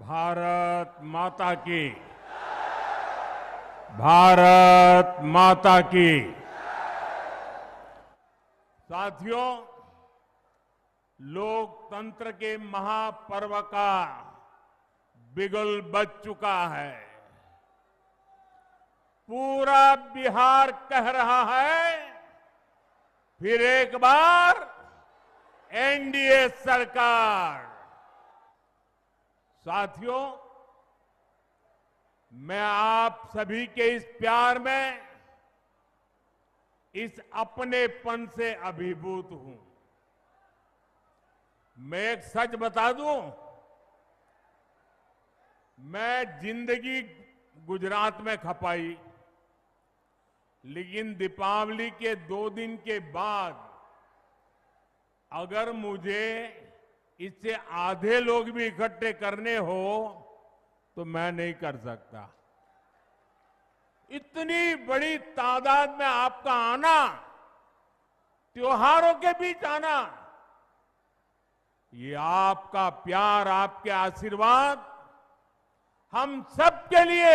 भारत माता की, भारत माता की। साथियों, लोकतंत्र के महापर्व का बिगुल बज चुका है। पूरा बिहार कह रहा है, फिर एक बार एनडीए सरकार। साथियों, मैं आप सभी के इस प्यार में, इस अपनेपन से अभिभूत हूं। मैं एक सच बता दूं, मैं जिंदगी गुजरात में खपाई, लेकिन दीपावली के 2 दिन के बाद अगर मुझे इससे आधे लोग भी इकट्ठे करने हो तो मैं नहीं कर सकता। इतनी बड़ी तादाद में आपका आना, त्योहारों के बीच आना, ये आपका प्यार, आपके आशीर्वाद हम सबके लिए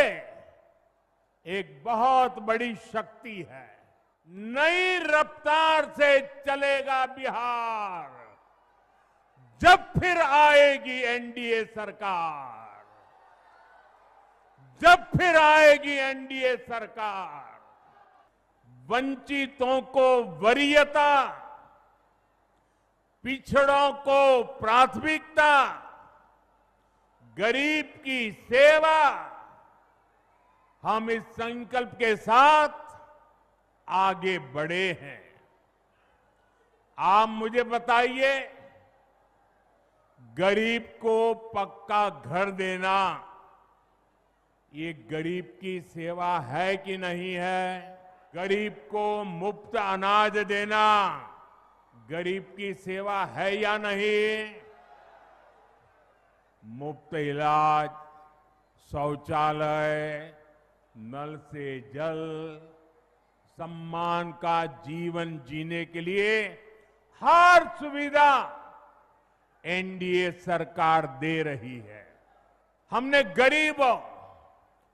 एक बहुत बड़ी शक्ति है। नई रफ्तार से चलेगा बिहार जब फिर आएगी एनडीए सरकार, जब फिर आएगी एनडीए सरकार। वंचितों को वरीयता, पिछड़ों को प्राथमिकता, गरीब की सेवा, हम इस संकल्प के साथ आगे बढ़े हैं। आप मुझे बताइए, गरीब को पक्का घर देना ये गरीब की सेवा है कि नहीं है? गरीब को मुफ्त अनाज देना गरीब की सेवा है या नहीं? मुफ्त इलाज, शौचालय, नल से जल, सम्मान का जीवन जीने के लिए हर सुविधा एनडीए सरकार दे रही है। हमने गरीबों,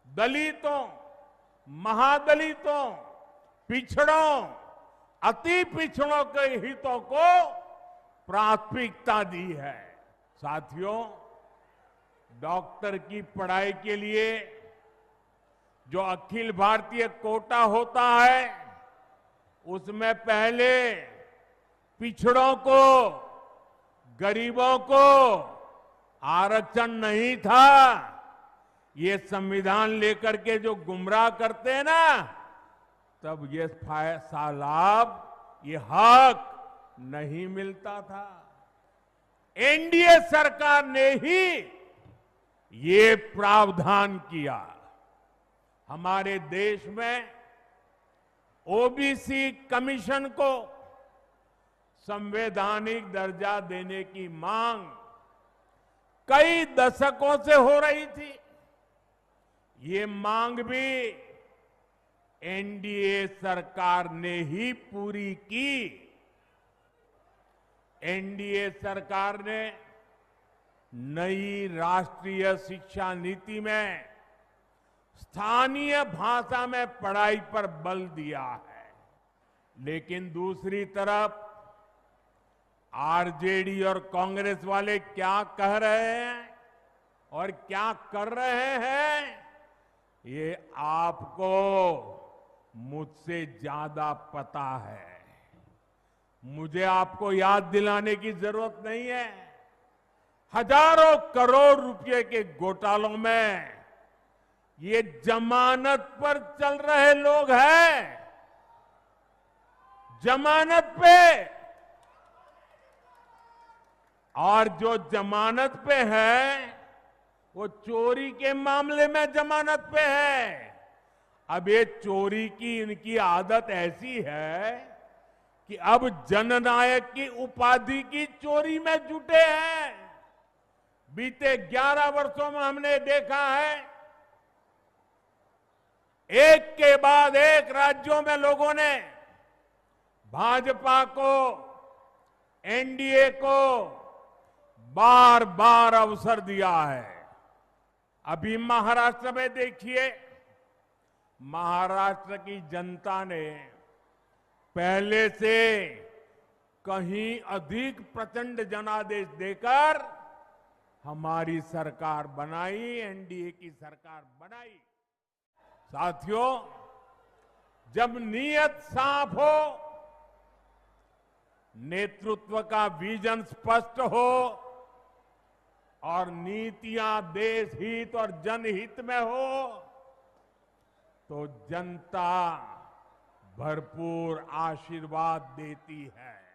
दलितों, महादलितों, पिछड़ों, अति पिछड़ों के हितों को प्राथमिकता दी है। साथियों, डॉक्टर की पढ़ाई के लिए जो अखिल भारतीय कोटा होता है, उसमें पहले पिछड़ों को, गरीबों को आरक्षण नहीं था। ये संविधान लेकर के जो गुमराह करते हैं ना, तब ये लाभ, ये हक नहीं मिलता था। एनडीए सरकार ने ही ये प्रावधान किया। हमारे देश में ओबीसी कमीशन को संवैधानिक दर्जा देने की मांग कई दशकों से हो रही थी। ये मांग भी एनडीए सरकार ने ही पूरी की। एनडीए सरकार ने नई राष्ट्रीय शिक्षा नीति में स्थानीय भाषा में पढ़ाई पर बल दिया है। लेकिन दूसरी तरफ आरजेडी और कांग्रेस वाले क्या कह रहे हैं और क्या कर रहे हैं, ये आपको मुझसे ज्यादा पता है। मुझे आपको याद दिलाने की जरूरत नहीं है। हजारों करोड़ रुपए के घोटालों में ये जमानत पर चल रहे लोग हैं। जमानत पे, और जो जमानत पे है वो चोरी के मामले में जमानत पे है। अब ये चोरी की इनकी आदत ऐसी है कि अब जननायक की उपाधि की चोरी में जुटे हैं। बीते 11 वर्षों में हमने देखा है, एक के बाद एक राज्यों में लोगों ने भाजपा को, एनडीए को बार बार अवसर दिया है। अभी महाराष्ट्र में देखिए, महाराष्ट्र की जनता ने पहले से कहीं अधिक प्रचंड जनादेश देकर हमारी सरकार बनाई, एनडीए की सरकार बनाई। साथियों, जब नीयत साफ हो, नेतृत्व का विजन स्पष्ट हो और नीतियां देश हित और जनहित में हो, तो जनता भरपूर आशीर्वाद देती है।